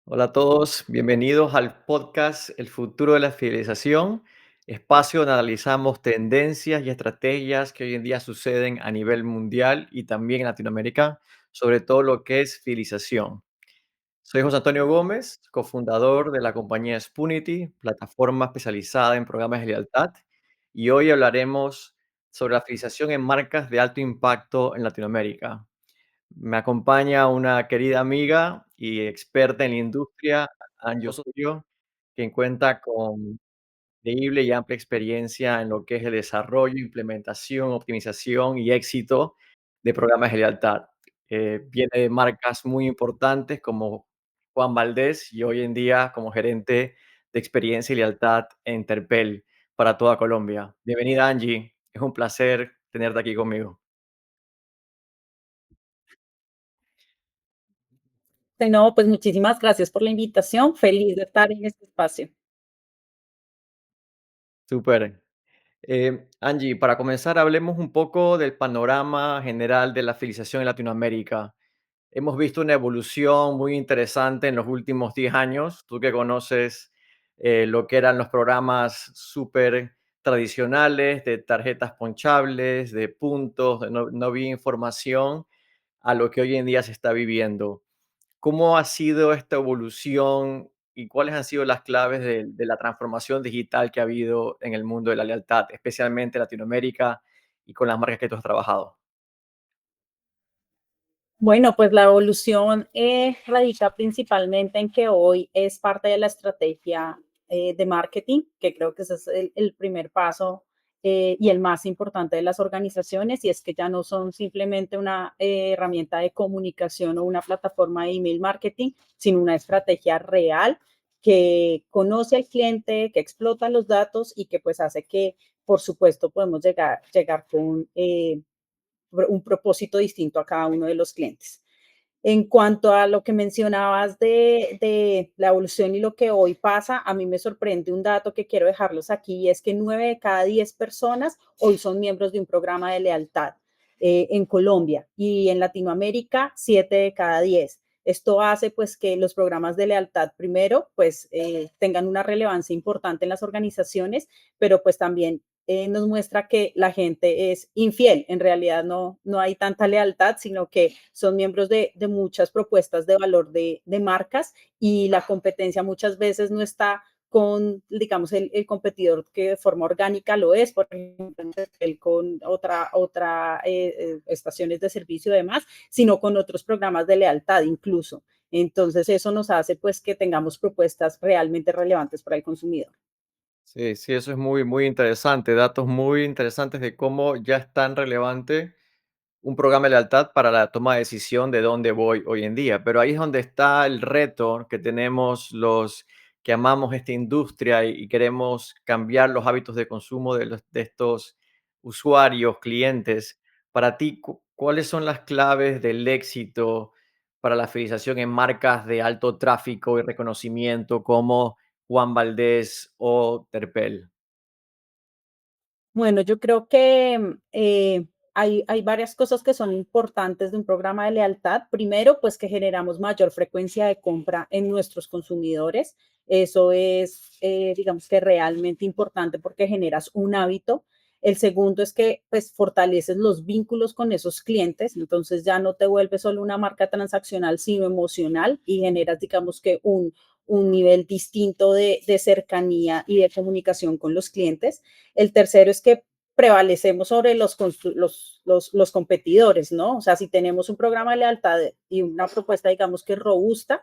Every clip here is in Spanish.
Hola a todos, bienvenidos al podcast El futuro de la fidelización, espacio donde analizamos tendencias y estrategias que hoy en día suceden a nivel mundial y también en Latinoamérica, sobre todo lo que es fidelización. Soy José Antonio Gómez, cofundador de la compañía Spunity, plataforma especializada en programas de lealtad, y hoy hablaremos sobre la fidelización en marcas de alto impacto en Latinoamérica. Me acompaña una querida amiga y experta en la industria, Angie Osorio, quien cuenta con increíble y amplia experiencia en lo que es el desarrollo, implementación, optimización y éxito de programas de lealtad. Viene de marcas muy importantes como Juan Valdés y hoy en día como gerente de experiencia y lealtad en Terpel para toda Colombia. Bienvenida, Angie. Es un placer tenerte aquí conmigo. No, pues muchísimas gracias por la invitación. Feliz de estar en este espacio. Súper. Angie, para comenzar, hablemos un poco del panorama general de la filización en Latinoamérica. Hemos visto una evolución muy interesante en los últimos 10 años. Tú que conoces lo que eran los programas súper tradicionales de tarjetas ponchables, de puntos, de no vía información, a lo que hoy en día se está viviendo. ¿Cómo ha sido esta evolución y cuáles han sido las claves de la transformación digital que ha habido en el mundo de la lealtad, especialmente en Latinoamérica y con las marcas que tú has trabajado? Bueno, pues la evolución radica principalmente en que hoy es parte de la estrategia de marketing, que creo que ese es el primer paso y el más importante de las organizaciones, y es que ya no son simplemente una herramienta de comunicación o una plataforma de email marketing, sino una estrategia real que conoce al cliente, que explota los datos y que pues hace que, por supuesto, podemos llegar con un propósito distinto a cada uno de los clientes. En cuanto a lo que mencionabas de la evolución y lo que hoy pasa, a mí me sorprende un dato que quiero dejarlos aquí, y es que 9 de cada 10 personas hoy son miembros de un programa de lealtad en Colombia, y en Latinoamérica 7 de cada 10. Esto hace pues que los programas de lealtad primero pues tengan una relevancia importante en las organizaciones, pero pues también nos muestra que la gente es infiel. En realidad no hay tanta lealtad, sino que son miembros de muchas propuestas de valor de marcas, y la competencia muchas veces no está con, digamos, el competidor que de forma orgánica lo es, por ejemplo, con otra estaciones de servicio y demás, sino con otros programas de lealtad incluso. Entonces, eso nos hace pues que tengamos propuestas realmente relevantes para el consumidor. Sí, sí, eso es muy, muy interesante. Datos muy interesantes de cómo ya es tan relevante un programa de lealtad para la toma de decisión de dónde voy hoy en día. Pero ahí es donde está el reto que tenemos los que amamos esta industria y queremos cambiar los hábitos de consumo de estos usuarios, clientes. Para ti, ¿cuáles son las claves del éxito para la fidelización en marcas de alto tráfico y reconocimiento como Juan Valdés o Terpel? Bueno, yo creo que hay varias cosas que son importantes de un programa de lealtad. Primero, pues que generamos mayor frecuencia de compra en nuestros consumidores. Eso es, digamos que realmente importante porque generas un hábito. El segundo es que pues fortaleces los vínculos con esos clientes, entonces ya no te vuelves solo una marca transaccional, sino emocional, y generas, digamos que un nivel distinto de cercanía y de comunicación con los clientes. El tercero es que prevalecemos sobre los competidores, ¿no? O sea, si tenemos un programa de lealtad y una propuesta, digamos que robusta,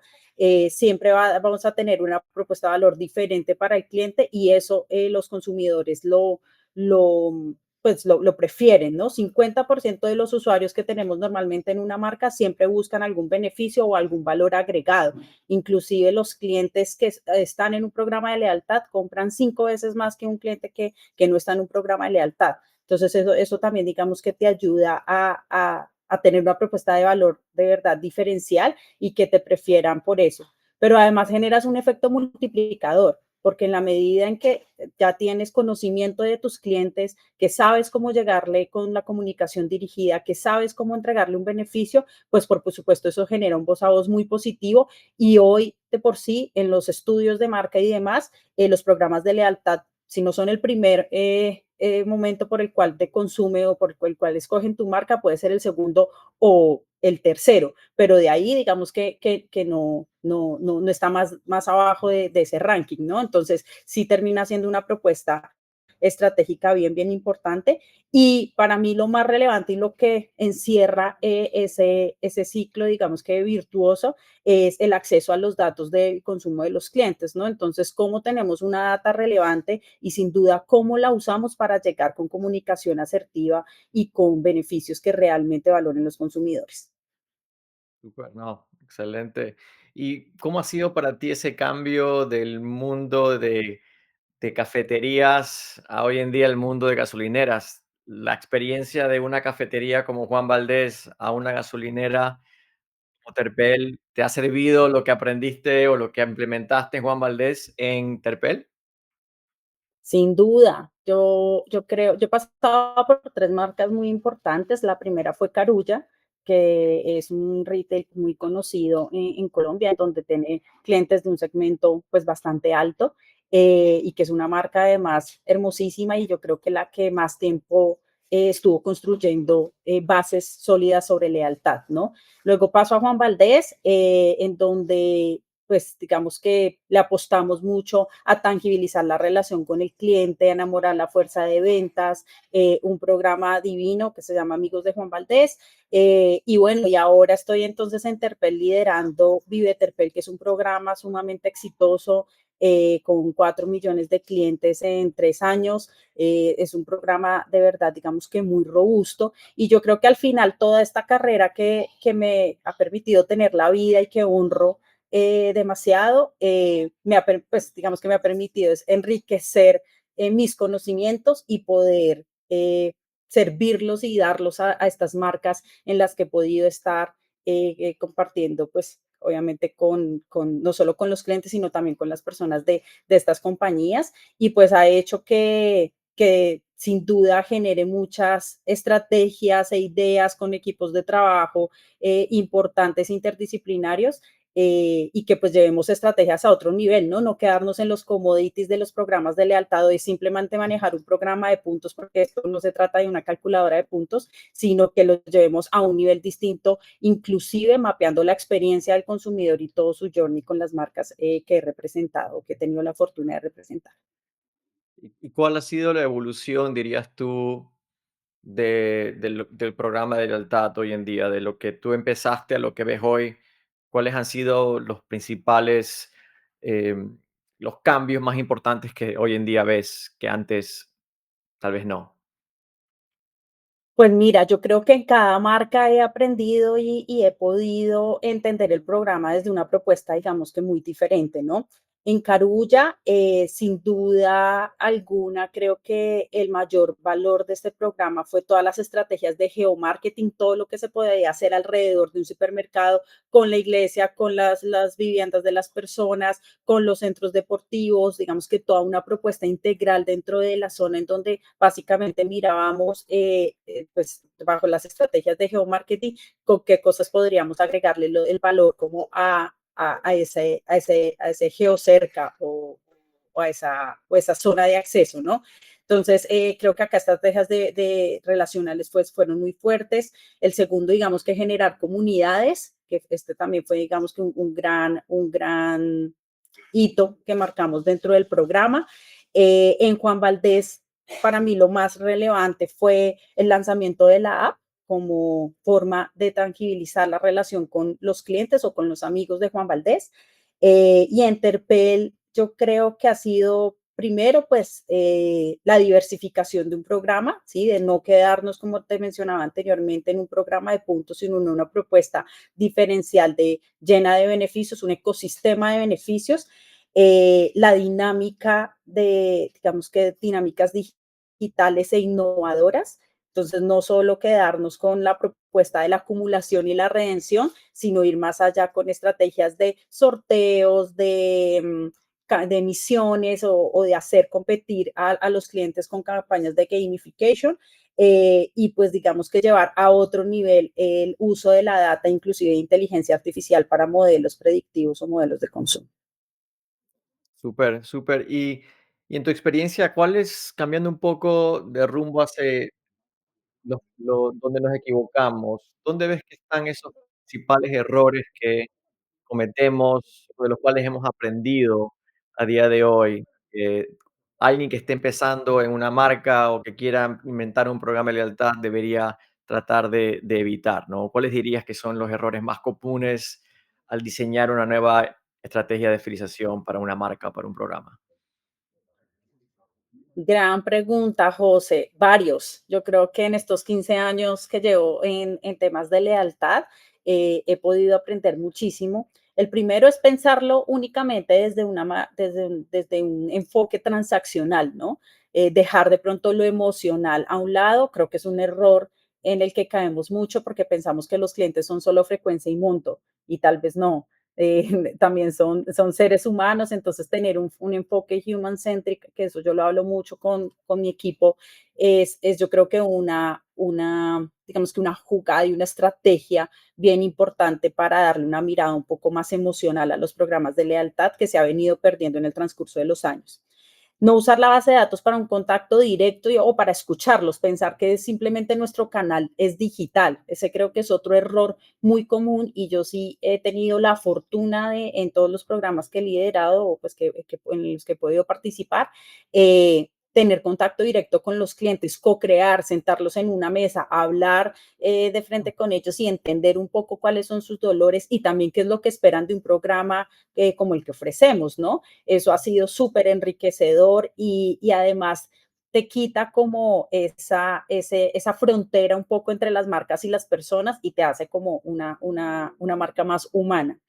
siempre vamos a tener una propuesta de valor diferente para el cliente, y eso los consumidores lo, lo prefieren, ¿no? 50% de los usuarios que tenemos normalmente en una marca siempre buscan algún beneficio o algún valor agregado. Inclusive los clientes que están en un programa de lealtad compran 5 veces más que un cliente que no está en un programa de lealtad. Entonces, eso también, digamos, que te ayuda a tener una propuesta de valor de verdad diferencial y que te prefieran por eso. Pero además generas un efecto multiplicador, porque en la medida en que ya tienes conocimiento de tus clientes, que sabes cómo llegarle con la comunicación dirigida, que sabes cómo entregarle un beneficio, pues por supuesto eso genera un voz a voz muy positivo, y hoy de por sí en los estudios de marca y demás, los programas de lealtad, si no son el primer momento por el cual te consume o por el cual escogen tu marca, puede ser el segundo o el tercero, pero de ahí digamos que no está más abajo de ese ranking, ¿no? Entonces sí termina siendo una propuesta estratégica bien importante. Y para mí lo más relevante y lo que encierra ese ciclo, digamos que virtuoso, es el acceso a los datos del consumo de los clientes, ¿no? Entonces, cómo tenemos una data relevante y sin duda cómo la usamos para llegar con comunicación asertiva y con beneficios que realmente valoren los consumidores. Súper, no, excelente. ¿Y cómo ha sido para ti ese cambio del mundo de cafeterías a hoy en día el mundo de gasolineras? La experiencia de una cafetería como Juan Valdez a una gasolinera como Terpel, ¿te ha servido lo que aprendiste o lo que implementaste en Juan Valdez en Terpel? Sin duda, yo creo, yo he pasado por 3 marcas muy importantes. La primera fue Carulla, que es un retail muy conocido en Colombia, donde tiene clientes de un segmento, pues, bastante alto, y que es una marca además hermosísima, y yo creo que la que más tiempo, estuvo construyendo, bases sólidas sobre lealtad, ¿no? Luego paso a Juan Valdez, en donde pues digamos que le apostamos mucho a tangibilizar la relación con el cliente, a enamorar la fuerza de ventas, un programa divino que se llama Amigos de Juan Valdés. Y bueno, y ahora estoy entonces en Terpel liderando Vive Terpel, que es un programa sumamente exitoso, con 4 millones de clientes en 3 años. Es un programa de verdad, digamos que muy robusto. Y yo creo que al final toda esta carrera que me ha permitido tener la vida y que honro demasiado, pues digamos que me ha permitido es enriquecer mis conocimientos y poder servirlos y darlos a estas marcas en las que he podido estar compartiendo, pues obviamente no solo con los clientes, sino también con las personas de estas compañías y pues ha hecho que sin duda genere muchas estrategias e ideas con equipos de trabajo importantes interdisciplinarios y que pues llevemos estrategias a otro nivel, ¿no? No quedarnos en los commodities de los programas de lealtad o de simplemente manejar un programa de puntos, porque esto no se trata de una calculadora de puntos, sino que lo llevemos a un nivel distinto, inclusive mapeando la experiencia del consumidor y todo su journey con las marcas que he representado, que he tenido la fortuna de representar. ¿Y cuál ha sido la evolución, dirías tú, del programa de lealtad hoy en día, de lo que tú empezaste a lo que ves hoy? ¿Cuáles han sido los principales, em, los cambios más importantes que hoy en día ves que antes tal vez no? Pues mira, yo creo que en cada marca he aprendido y he podido entender el programa desde una propuesta, digamos que muy diferente, ¿no? En Carulla, sin duda alguna, creo que el mayor valor de este programa fue todas las estrategias de geomarketing, todo lo que se podía hacer alrededor de un supermercado, con la iglesia, con las viviendas de las personas, con los centros deportivos, digamos que toda una propuesta integral dentro de la zona en donde básicamente mirábamos, pues bajo las estrategias de geomarketing, con qué cosas podríamos agregarle el valor como a ese geocerca o esa zona de acceso, ¿no? Entonces, creo que acá estrategias de relacionales pues, fueron muy fuertes. El segundo, digamos que generar comunidades, que este también fue, digamos que un gran hito que marcamos dentro del programa. En Juan Valdés, para mí lo más relevante fue el lanzamiento de la app como forma de tangibilizar la relación con los clientes o con los amigos de Juan Valdés. Y en Terpel, yo creo que ha sido primero, pues, la diversificación de un programa, ¿sí? De no quedarnos, como te mencionaba anteriormente, en un programa de puntos, sino en una propuesta diferencial llena de beneficios, un ecosistema de beneficios, la dinámica digamos que dinámicas digitales e innovadoras. Entonces, no solo quedarnos con la propuesta de la acumulación y la redención, sino ir más allá con estrategias de sorteos, de emisiones o de hacer competir a los clientes con campañas de gamification. y pues digamos que llevar a otro nivel el uso de la data, inclusive de inteligencia artificial para modelos predictivos o modelos de consumo. Súper, súper. Y en tu experiencia, ¿cuál es, cambiando un poco de rumbo hacia donde nos equivocamos? ¿Dónde ves que están esos principales errores que cometemos, o de los cuales hemos aprendido a día de hoy? Alguien que esté empezando en una marca o que quiera inventar un programa de lealtad debería tratar de evitar, ¿no? ¿Cuáles dirías que son los errores más comunes al diseñar una nueva estrategia de fidelización para una marca, para un programa? Gran pregunta, José. Varios. Yo creo que en estos 15 años que llevo en temas de lealtad, he podido aprender muchísimo. El primero es pensarlo únicamente desde un enfoque transaccional, ¿no? Dejar de pronto lo emocional a un lado, creo que es un error en el que caemos mucho porque pensamos que los clientes son solo frecuencia y monto, y tal vez no. También son seres humanos, entonces tener un enfoque human-centric, que eso yo lo hablo mucho con mi equipo, es yo creo que digamos que una jugada y una estrategia bien importante para darle una mirada un poco más emocional a los programas de lealtad que se ha venido perdiendo en el transcurso de los años. No usar la base de datos para un contacto directo o para escucharlos, pensar que simplemente nuestro canal es digital. Ese creo que es otro error muy común y yo sí he tenido la fortuna de en todos los programas que he liderado o pues en los que he podido participar, tener contacto directo con los clientes, co-crear, sentarlos en una mesa, hablar de frente con ellos y entender un poco cuáles son sus dolores y también qué es lo que esperan de un programa como el que ofrecemos, ¿no? Eso ha sido súper enriquecedor y además te quita como esa frontera un poco entre las marcas y las personas y te hace como una marca más humana.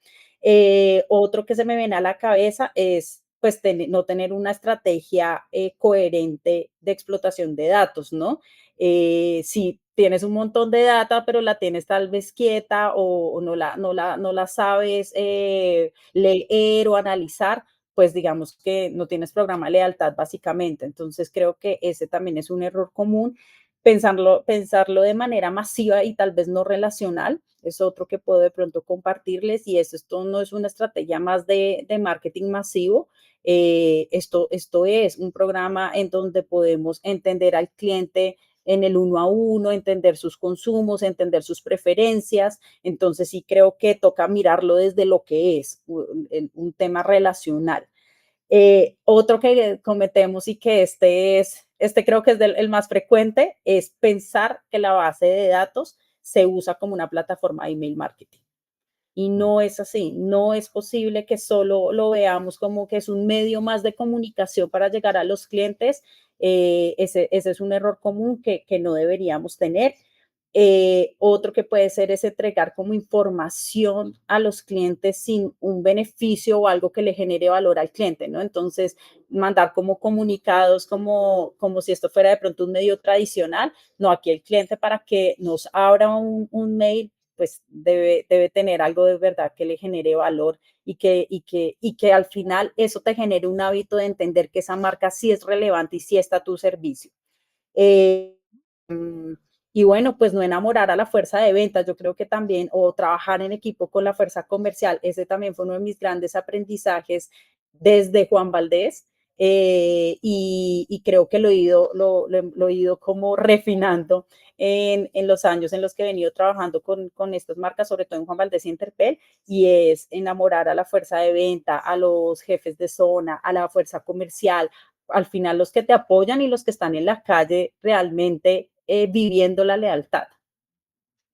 Otro que se me viene a la cabeza es pues no tener una estrategia coherente de explotación de datos, ¿no? Si tienes un montón de data, pero la tienes tal vez quieta o no la sabes leer o analizar, pues digamos que no tienes programa de lealtad básicamente. Entonces creo que ese también es un error común. Pensarlo de manera masiva y tal vez no relacional es otro que puedo de pronto compartirles y esto no es una estrategia más de marketing masivo. Esto es un programa en donde podemos entender al cliente en el uno a uno, entender sus consumos, entender sus preferencias. Entonces sí creo que toca mirarlo desde lo que es un tema relacional. Otro que cometemos y que este creo que es el más frecuente, es pensar que la base de datos se usa como una plataforma de email marketing. Y Mm. no es así, no es posible que solo lo veamos como que es un medio más de comunicación para llegar a los clientes. Ese es un error común que no deberíamos tener. Otro que puede ser es entregar como información a los clientes sin un beneficio o algo que le genere valor al cliente, ¿no? Entonces, mandar como comunicados como si esto fuera de pronto un medio tradicional. No, aquí el cliente para que nos abra un mail pues debe tener algo de verdad que le genere valor y que al final eso te genere un hábito de entender que esa marca sí es relevante y sí está a tu servicio. Eh, mm, y bueno, pues no enamorar a la fuerza de ventas, yo creo que también, o trabajar en equipo con la fuerza comercial, ese también fue uno de mis grandes aprendizajes desde Juan Valdés. Y creo que lo he ido como refinando en los años en los que he venido trabajando con estas marcas, sobre todo en Juan Valdés y Interpel, y es enamorar a la fuerza de venta, a los jefes de zona, a la fuerza comercial, al final los que te apoyan y los que están en la calle realmente viviendo la lealtad.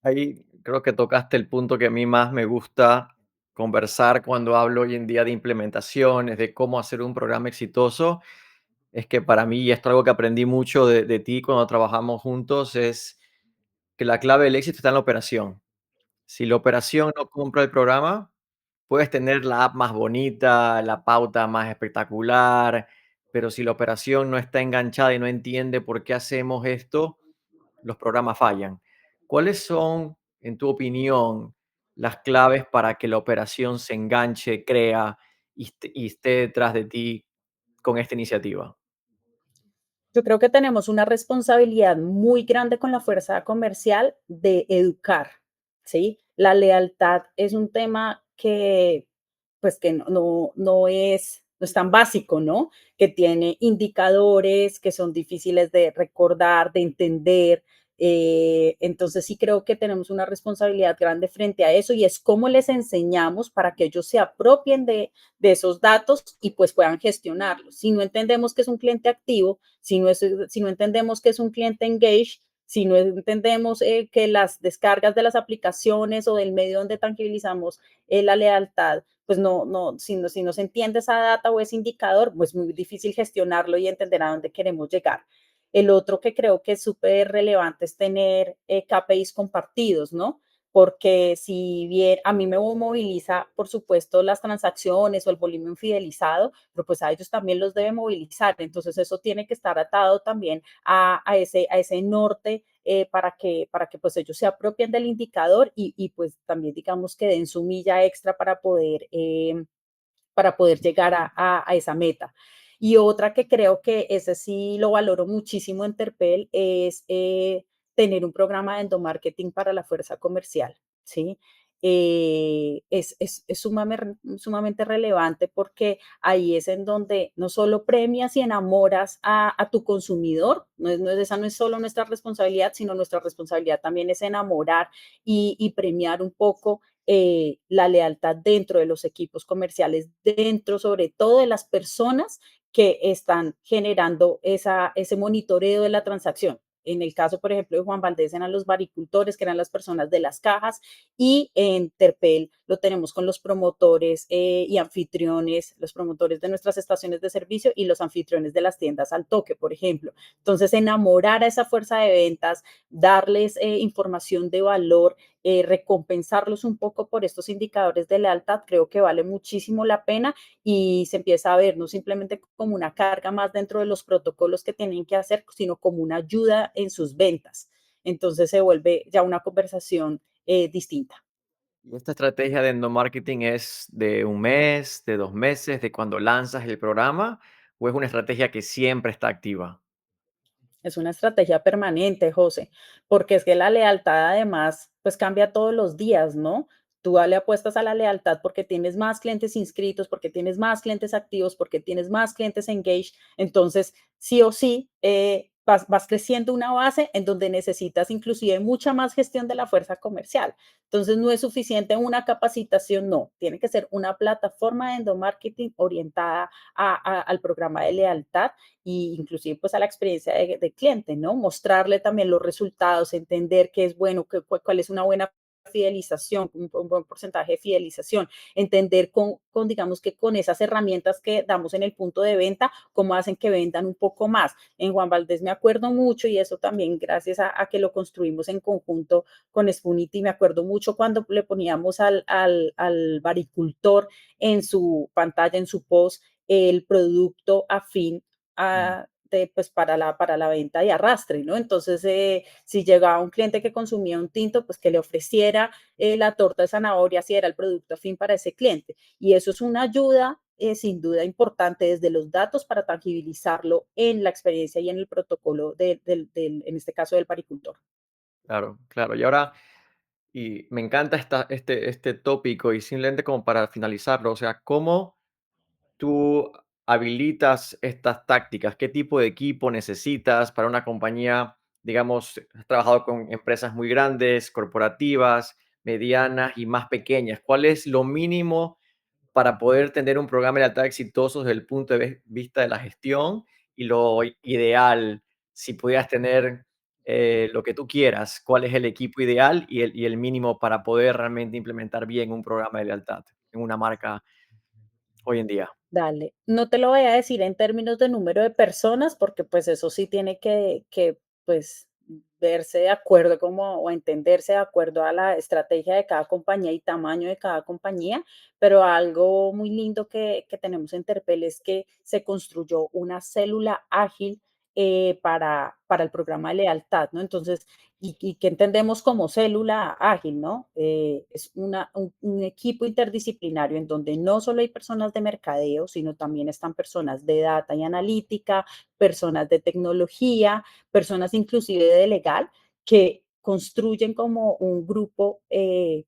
Ahí creo que tocaste el punto que a mí más me gusta conversar cuando hablo hoy en día de implementaciones, de cómo hacer un programa exitoso. Es que para mí, y esto es algo que aprendí mucho de ti cuando trabajamos juntos, es que la clave del éxito está en la operación. Si la operación no compra el programa, puedes tener la app más bonita, la pauta más espectacular, pero si la operación no está enganchada y no entiende por qué hacemos esto, los programas fallan. ¿Cuáles son, en tu opinión, las claves para que la operación se enganche, crea y esté detrás de ti con esta iniciativa? Yo creo que tenemos una responsabilidad muy grande con la fuerza comercial de educar, ¿sí? La lealtad es un tema que, pues, que no es tan básico, ¿no? Que tiene indicadores que son difíciles de recordar, de entender. Entonces sí creo que tenemos una responsabilidad grande frente a eso y es cómo les enseñamos para que ellos se apropien de esos datos y pues puedan gestionarlos. Si no entendemos que es un cliente activo, si no entendemos que es un cliente engaged, si no entendemos que las descargas de las aplicaciones o del medio donde tangibilizamos la lealtad, pues si no se entiende esa data o ese indicador, pues muy difícil gestionarlo y entender a dónde queremos llegar. El otro que creo que es súper relevante es tener KPIs compartidos, ¿no? Porque si bien a mí me moviliza, por supuesto, las transacciones o el volumen fidelizado, pero pues a ellos también los debe movilizar. Entonces eso tiene que estar atado también a ese norte para que pues ellos se apropien del indicador y pues también digamos que den su milla extra para poder llegar a esa meta. Y otra que creo que ese sí lo valoro muchísimo en Terpel es tener un programa de endomarketing para la fuerza comercial, ¿sí? Es sumamente relevante porque ahí es en donde no solo premias y enamoras a tu consumidor, esa no es solo nuestra responsabilidad, sino nuestra responsabilidad también es enamorar y premiar un poco la lealtad dentro de los equipos comerciales, dentro sobre todo de las personas que están generando ese monitoreo de la transacción. En el caso, por ejemplo, de Juan Valdés eran los baricultores, que eran las personas de las cajas, y en Terpel lo tenemos con los promotores y anfitriones, los promotores de nuestras estaciones de servicio y los anfitriones de las tiendas al toque, por ejemplo. Entonces, enamorar a esa fuerza de ventas, darles información de valor, recompensarlos un poco por estos indicadores de lealtad, creo que vale muchísimo la pena y se empieza a ver no simplemente como una carga más dentro de los protocolos que tienen que hacer, sino como una ayuda en sus ventas. Entonces se vuelve ya una conversación distinta. ¿Y esta estrategia de endomarketing es de un mes, de 2 meses, de cuando lanzas el programa, o es una estrategia que siempre está activa? Es una estrategia permanente, José, porque es que la lealtad además, pues cambia todos los días, ¿no? Tú le apuestas a la lealtad porque tienes más clientes inscritos, porque tienes más clientes activos, porque tienes más clientes engaged. Entonces, sí o sí, vas creciendo una base en donde necesitas inclusive mucha más gestión de la fuerza comercial. Entonces, no es suficiente una capacitación, no. Tiene que ser una plataforma de endomarketing orientada al programa de lealtad y inclusive pues a la experiencia de cliente, ¿no? Mostrarle también los resultados, entender qué es bueno, cuál es una buena fidelización, un buen porcentaje de fidelización, entender digamos que con esas herramientas que damos en el punto de venta, cómo hacen que vendan un poco más. En Juan Valdés me acuerdo mucho y eso también gracias a que lo construimos en conjunto con Spunity, me acuerdo mucho cuando le poníamos al baricultor en su pantalla, en su post, el producto afín Mm. pues para la venta de arrastre, ¿no? Entonces, si llegaba un cliente que consumía un tinto, pues que le ofreciera la torta de zanahoria si era el producto afín para ese cliente. Y eso es una ayuda sin duda importante desde los datos para tangibilizarlo en la experiencia y en el protocolo en este caso, del paricultor. Claro, claro. Y ahora, y me encanta este tópico y simplemente como para finalizarlo, o sea, ¿cómo tú habilitas estas tácticas? ¿Qué tipo de equipo necesitas para una compañía? Digamos, has trabajado con empresas muy grandes, corporativas, medianas y más pequeñas. ¿Cuál es lo mínimo para poder tener un programa de lealtad exitoso desde el punto de vista de la gestión? Y lo ideal, si pudieras tener lo que tú quieras, ¿cuál es el equipo ideal y el mínimo para poder realmente implementar bien un programa de lealtad en una marca hoy en día? Dale, no te lo voy a decir en términos de número de personas, porque pues eso sí tiene pues verse de acuerdo como o entenderse de acuerdo a la estrategia de cada compañía y tamaño de cada compañía, pero algo muy lindo que tenemos en Terpel es que se construyó una célula ágil para el programa de lealtad, ¿no? Entonces, y que entendemos como célula ágil, ¿no? Es un equipo interdisciplinario en donde no solo hay personas de mercadeo, sino también están personas de data y analítica, personas de tecnología, personas inclusive de legal, que construyen como un grupo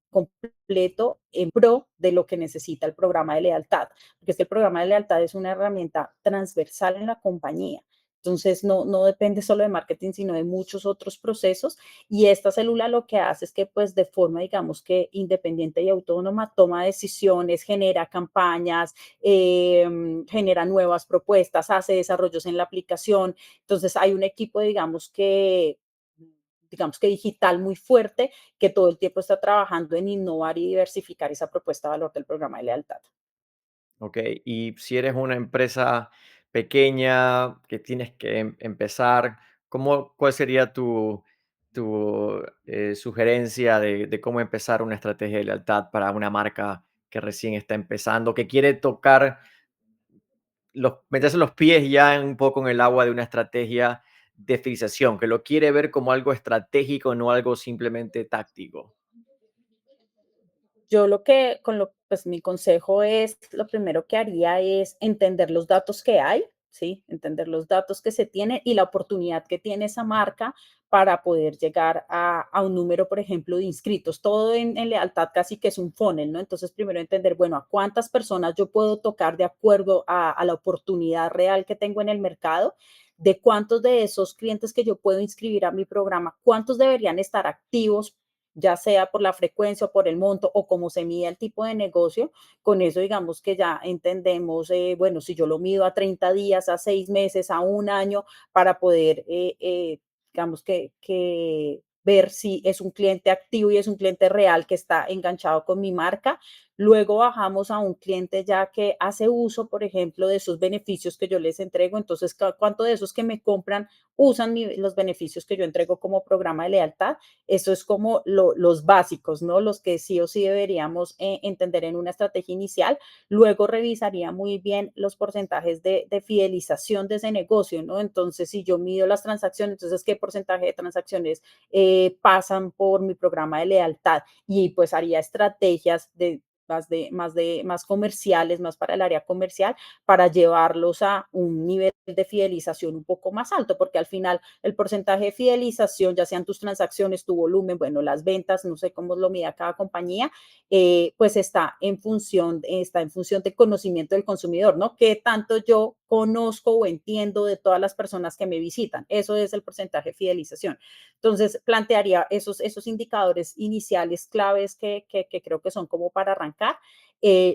completo en pro de lo que necesita el programa de lealtad, porque es que el programa de lealtad es una herramienta transversal en la compañía. Entonces, no depende solo de marketing, sino de muchos otros procesos. Y esta célula lo que hace es que, pues, de forma, digamos que independiente y autónoma, toma decisiones, genera campañas, genera nuevas propuestas, hace desarrollos en la aplicación. Entonces, hay un equipo, digamos que digital muy fuerte, que todo el tiempo está trabajando en innovar y diversificar esa propuesta de valor del programa de lealtad. ¿ok? Y si eres una empresa pequeña que tienes que empezar, ¿cuál sería tu sugerencia de cómo empezar una estrategia de lealtad para una marca que recién está empezando, que quiere tocar meterse los pies ya un poco en el agua de una estrategia de fidelización, que lo quiere ver como algo estratégico, no algo simplemente táctico? Yo lo que, pues mi consejo es, lo primero que haría es entender los datos que hay, ¿sí? Entender los datos que se tienen y la oportunidad que tiene esa marca para poder llegar a un número, por ejemplo, de inscritos. Todo en lealtad casi que es un funnel, ¿no? Entonces, primero entender, bueno, a cuántas personas yo puedo tocar de acuerdo a la oportunidad real que tengo en el mercado, de cuántos de esos clientes que yo puedo inscribir a mi programa, cuántos deberían estar activos, ya sea por la frecuencia o por el monto o como se mide el tipo de negocio. Con eso digamos que ya entendemos, bueno, si yo lo mido a 30 días, a 6 meses, a un año, para poder, digamos que ver si es un cliente activo y es un cliente real que está enganchado con mi marca. Luego bajamos a un cliente ya que hace uso, por ejemplo, de esos beneficios que yo les entrego. Entonces, ¿cuánto de esos que me compran usan los beneficios que yo entrego como programa de lealtad? Eso es como los básicos, ¿no? Los que sí o sí deberíamos entender en una estrategia inicial. Luego revisaría muy bien los porcentajes de fidelización de ese negocio, ¿no? Entonces, si yo mido las transacciones, entonces, ¿qué porcentaje de transacciones pasan por mi programa de lealtad? Y pues haría estrategias más comerciales, más para el área comercial, para llevarlos a un nivel de fidelización un poco más alto, porque al final el porcentaje de fidelización, ya sean tus transacciones, tu volumen, bueno, las ventas, no sé cómo lo mida cada compañía, pues está en función del conocimiento del consumidor, ¿no? ¿Qué tanto yo conozco o entiendo de todas las personas que me visitan? Eso es el porcentaje de fidelización. Entonces, plantearía esos indicadores iniciales claves que creo que son como para arrancar.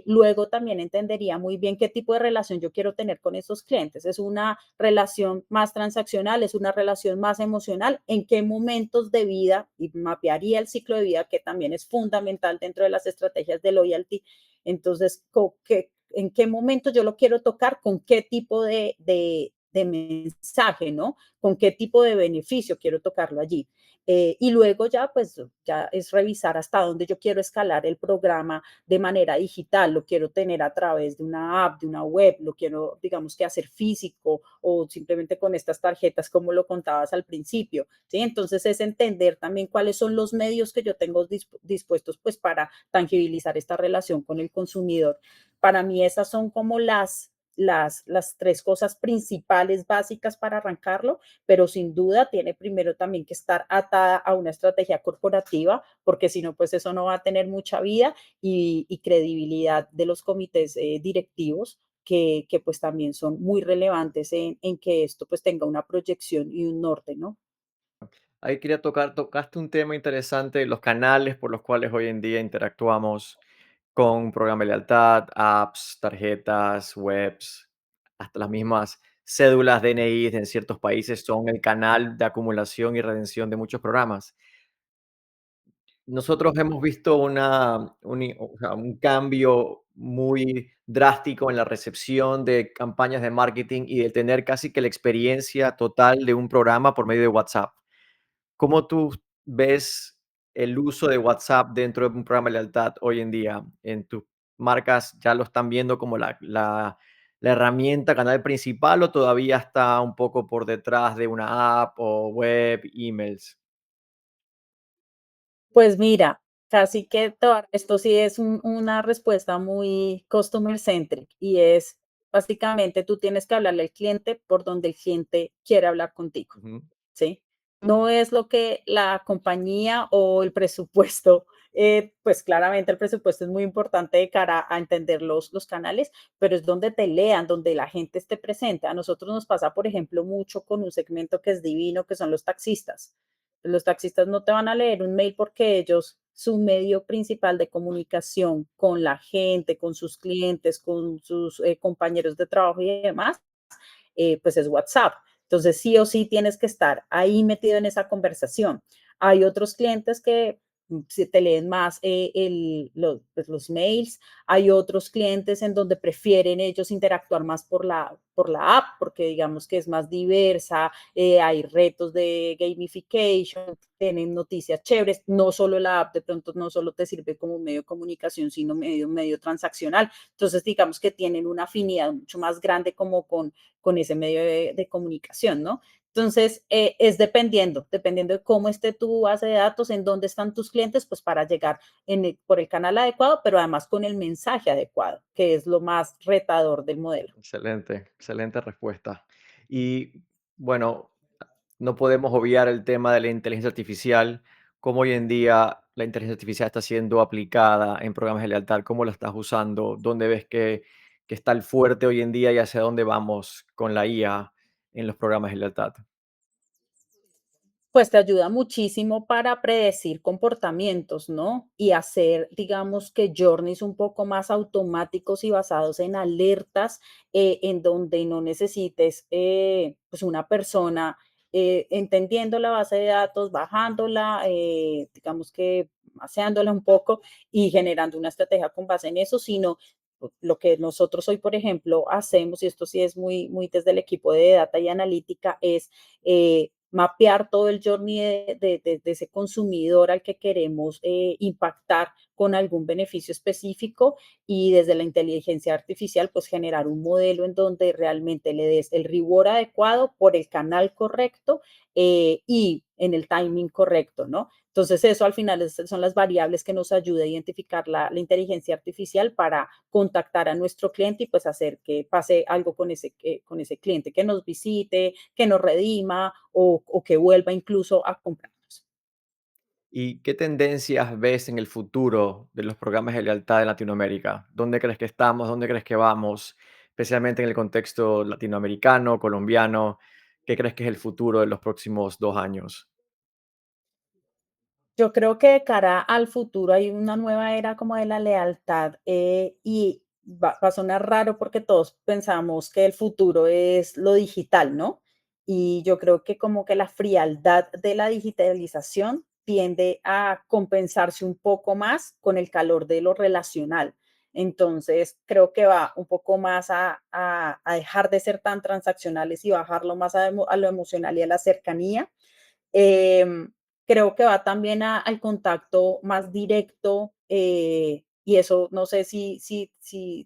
Luego también entendería muy bien qué tipo de relación yo quiero tener con esos clientes. ¿Es una relación más transaccional? ¿Es una relación más emocional? ¿En qué momentos de vida? Y mapearía el ciclo de vida, que también es fundamental dentro de las estrategias de loyalty. Entonces, ¿en qué momento yo lo quiero tocar? ¿Con qué tipo de mensaje, ¿no? ¿Con qué tipo de beneficio quiero tocarlo allí? Y luego ya, pues, ya es revisar hasta dónde yo quiero escalar el programa de manera digital, lo quiero tener a través de una app, de una web, lo quiero, digamos que hacer físico o simplemente con estas tarjetas como lo contabas al principio, ¿sí? Entonces es entender también cuáles son los medios que yo tengo dispuestos pues para tangibilizar esta relación con el consumidor. Para mí esas son como las tres cosas principales básicas para arrancarlo, pero sin duda tiene primero también que estar atada a una estrategia corporativa, porque si no, pues eso no va a tener mucha vida y credibilidad de los comités directivos, que pues también son muy relevantes en que esto pues tenga una proyección y un norte, ¿no? Ahí quería tocaste un tema interesante, los canales por los cuales hoy en día interactuamos con un programa de lealtad, apps, tarjetas, webs, hasta las mismas cédulas DNI en ciertos países son el canal de acumulación y redención de muchos programas. Nosotros hemos visto o sea, un cambio muy drástico en la recepción de campañas de marketing y de tener casi que la experiencia total de un programa por medio de WhatsApp. ¿Cómo tú ves el uso de WhatsApp dentro de un programa de lealtad hoy en día? ¿En tus marcas ya lo están viendo como la la herramienta canal principal o todavía está un poco por detrás de una app o web, emails? Pues mira, casi que esto sí es una respuesta muy customer centric y es básicamente tú tienes que hablarle al cliente por donde el cliente quiere hablar contigo. Ujú, ¿Sí? No es lo que la compañía o el presupuesto, pues claramente el presupuesto es muy importante de cara a entender los canales, pero es donde te lean, donde la gente esté presente. A nosotros nos pasa, por ejemplo, mucho con un segmento que es divino, que son los taxistas. Los taxistas no te van a leer un mail porque ellos, su medio principal de comunicación con la gente, con sus clientes, con sus compañeros de trabajo y demás, pues es WhatsApp. Entonces, sí o sí tienes que estar ahí metido en esa conversación. Hay otros clientes que si te leen más pues, los mails, hay otros clientes en donde prefieren ellos interactuar más por la app, porque digamos que es más diversa, hay retos de gamification, tienen noticias chéveres, no solo la app de pronto no solo te sirve como medio de comunicación, sino medio transaccional. Entonces, digamos que tienen una afinidad mucho más grande como con ese medio de comunicación, ¿no? Entonces, es dependiendo de cómo esté tu base de datos, en dónde están tus clientes, pues para llegar por el canal adecuado, pero además con el mensaje adecuado, que es lo más retador del modelo. excelente, excelente respuesta. Y bueno, no podemos obviar el tema de la inteligencia artificial, cómo hoy en día la inteligencia artificial está siendo aplicada en programas de lealtad, cómo lo estás usando, dónde ves que está el fuerte hoy en día y hacia dónde vamos con la IA en los programas de lealtad. Pues te ayuda muchísimo para predecir comportamientos, ¿no? Y hacer, digamos que journeys un poco más automáticos y basados en alertas, en donde no necesites, pues una persona entendiendo la base de datos, bajándola, digamos que maceándola un poco y generando una estrategia con base en eso, sino lo que nosotros hoy, por ejemplo, hacemos, y esto sí es muy desde el equipo de data y analítica, es mapear todo el journey de ese consumidor al que queremos impactar con algún beneficio específico y desde la inteligencia artificial, pues generar un modelo en donde realmente le des el reward adecuado por el canal correcto y en el timing correcto, ¿no? Entonces eso al final son las variables que nos ayuda a identificar la inteligencia artificial para contactar a nuestro cliente y pues hacer que pase algo con ese cliente, que nos visite, que nos redima o que vuelva incluso a comprarnos. ¿Y qué tendencias ves en el futuro de los programas de lealtad en Latinoamérica? ¿Dónde crees que estamos? ¿Dónde crees que vamos? Especialmente en el contexto latinoamericano, colombiano. ¿Qué crees que es el futuro de los próximos 2 años? Yo creo que de cara al futuro hay una nueva era como de la lealtad y va a sonar raro porque todos pensamos que el futuro es lo digital, ¿no? Y yo creo que como que la frialdad de la digitalización tiende a compensarse un poco más con el calor de lo relacional. Entonces, creo que va un poco más a dejar de ser tan transaccionales y bajarlo más a lo emocional y a la cercanía. Em, Creo que va también al contacto más directo, y eso no sé si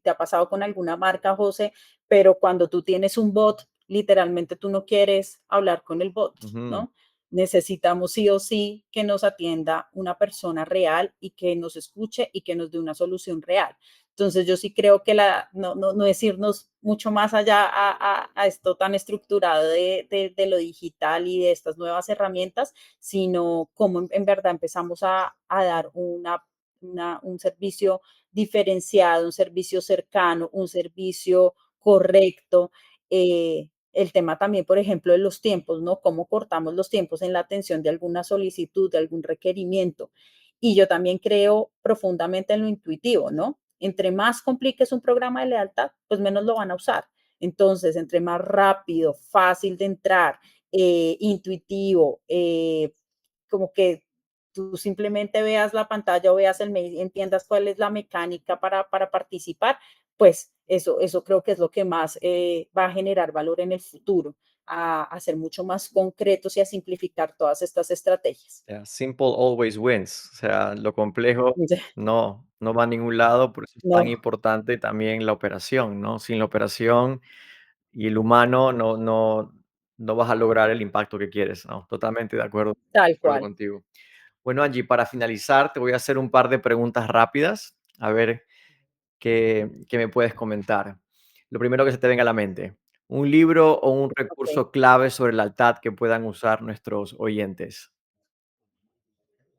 te ha pasado con alguna marca, José, pero cuando tú tienes un bot, literalmente tú no quieres hablar con el bot, Ujú. ¿no? Necesitamos sí o sí que nos atienda una persona real y que nos escuche y que nos dé una solución real. Entonces yo sí creo que no es irnos mucho más allá a esto tan estructurado de lo digital y de estas nuevas herramientas, sino cómo en verdad empezamos a dar un servicio diferenciado, un servicio cercano, un servicio correcto. El tema también, por ejemplo, de los tiempos, ¿no? Cómo cortamos los tiempos en la atención de alguna solicitud, de algún requerimiento. Y yo también creo profundamente en lo intuitivo, ¿no? Entre más compliques un programa de lealtad, pues menos lo van a usar. Entonces, entre más rápido, fácil de entrar, intuitivo, como que tú simplemente veas la pantalla o veas el mail y entiendas cuál es la mecánica para participar, pues eso creo que es lo que más va a generar valor en el futuro. a ser mucho más concretos y a simplificar todas estas estrategias. Yeah, simple always wins. O sea, lo complejo no va a ningún lado, por eso es tan No, importante también la operación, ¿no? Sin la operación y el humano no vas a lograr el impacto que quieres, ¿no? Totalmente de tal acuerdo cual. contigo. Bueno, Angie, para finalizar, te voy a hacer un par de preguntas rápidas, a ver qué me puedes comentar. Lo primero que se te venga a la mente, un libro o un Ok. recurso clave sobre lealtad que puedan usar nuestros oyentes.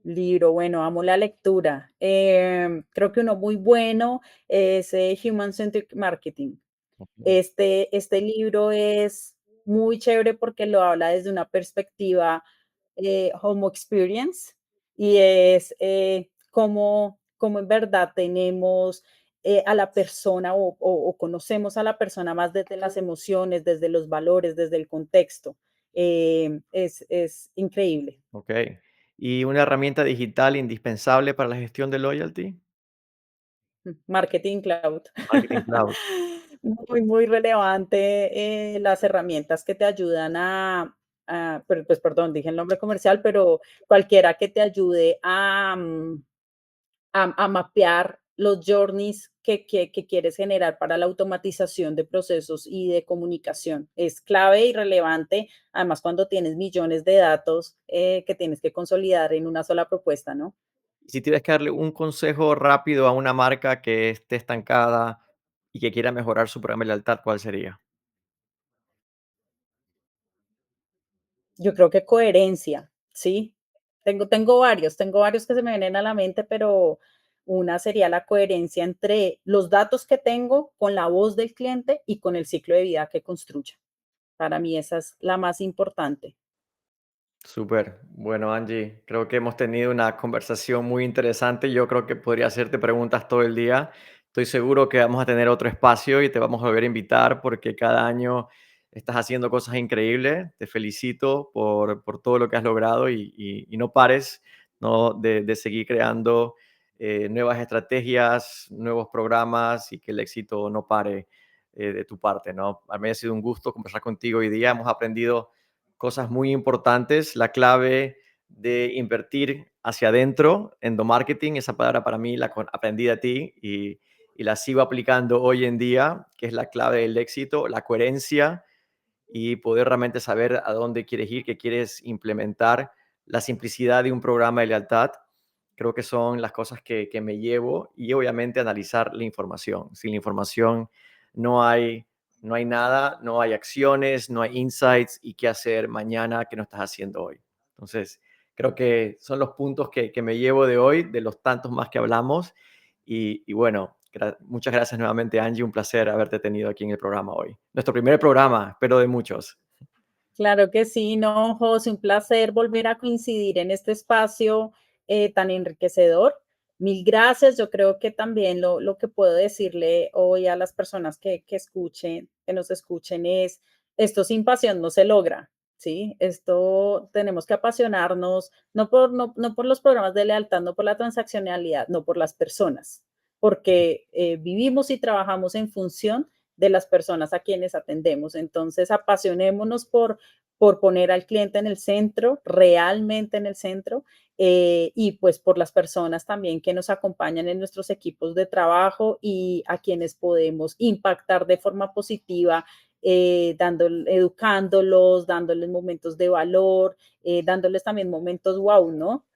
Libro, bueno, amo la lectura. Creo que uno muy bueno es Human Centric Marketing. Ujú. Este libro es muy chévere porque lo habla desde una perspectiva Homo Experience y es cómo en verdad tenemos a la persona o conocemos a la persona más desde las emociones, desde los valores, desde el contexto. Es increíble. Ok. ¿Y una herramienta digital indispensable para la gestión de loyalty? Marketing Cloud. Marketing Cloud. Muy, muy relevante, las herramientas que te ayudan pero, pues, perdón, dije el nombre comercial, pero cualquiera que te ayude a mapear los journeys que quieres generar para la automatización de procesos y de comunicación. Es clave y relevante, además, cuando tienes millones de datos, que tienes que consolidar en una sola propuesta, ¿no? Y si tienes que darle un consejo rápido a una marca que esté estancada y que quiera mejorar su programa de lealtad, ¿cuál sería? Yo creo que coherencia, ¿sí? Tengo varios que se me vienen a la mente, pero una sería la coherencia entre los datos que tengo con la voz del cliente y con el ciclo de vida que construya. Para mí esa es la más importante. Súper. Bueno, Angie, creo que hemos tenido una conversación muy interesante. Yo creo que podría hacerte preguntas todo el día. Estoy seguro que vamos a tener otro espacio y te vamos a volver a invitar porque cada año estás haciendo cosas increíbles. Te felicito por todo lo que has logrado y no pares, ¿no? de seguir creando nuevas estrategias, nuevos programas y que el éxito no pare de tu parte, ¿no? A mí ha sido un gusto conversar contigo hoy día. Hemos aprendido cosas muy importantes. La clave de invertir hacia adentro, endomarketing, esa palabra para mí aprendí de ti y la sigo aplicando hoy en día, que es la clave del éxito, la coherencia y poder realmente saber a dónde quieres ir, qué quieres implementar, la simplicidad de un programa de lealtad. Creo que son las cosas que me llevo y obviamente analizar la información. Sin la información no hay, no hay nada, no hay acciones, no hay insights y qué hacer mañana que no estás haciendo hoy. Entonces, creo que son los puntos que me llevo de hoy, de los tantos más que hablamos. Y bueno, muchas gracias nuevamente, Angie. Un placer haberte tenido aquí en el programa hoy. Nuestro primer programa, pero de muchos. Claro que sí, no, José, un placer volver a coincidir en este espacio tan enriquecedor. Mil gracias. Yo creo que también lo que puedo decirle hoy a las personas que escuchen, que nos escuchen es, esto sin pasión no se logra, ¿sí? Esto tenemos que apasionarnos, no por los programas de lealtad, no por la transaccionalidad, no por las personas, porque vivimos y trabajamos en función de las personas a quienes atendemos. Entonces, apasionémonos por poner al cliente en el centro, realmente en el centro, y pues por las personas también que nos acompañan en nuestros equipos de trabajo y a quienes podemos impactar de forma positiva, educándolos, dándoles momentos de valor, dándoles también momentos wow, ¿no?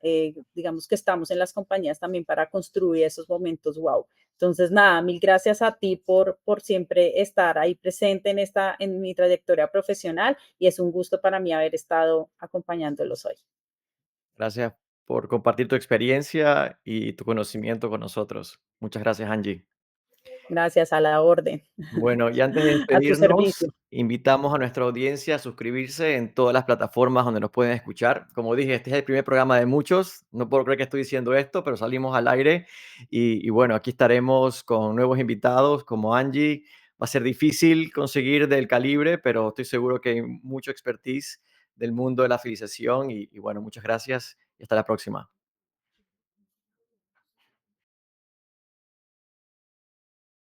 Digamos que estamos en las compañías también para construir esos momentos wow. Entonces, nada, mil gracias a ti por siempre estar ahí presente en mi trayectoria profesional y es un gusto para mí haber estado acompañándolos hoy. Gracias por compartir tu experiencia y tu conocimiento con nosotros. Muchas gracias, Angie. Gracias a la orden. Bueno, y antes de A tu despedirnos, servicio. invitamos a nuestra audiencia a suscribirse en todas las plataformas donde nos pueden escuchar. Como dije, este es el primer programa de muchos. No puedo creer que estoy diciendo esto, pero salimos al aire y bueno, aquí estaremos con nuevos invitados como Angie. Va a ser difícil conseguir del calibre, pero estoy seguro que hay mucho expertise del mundo de la fidelización y bueno, muchas gracias y hasta la próxima.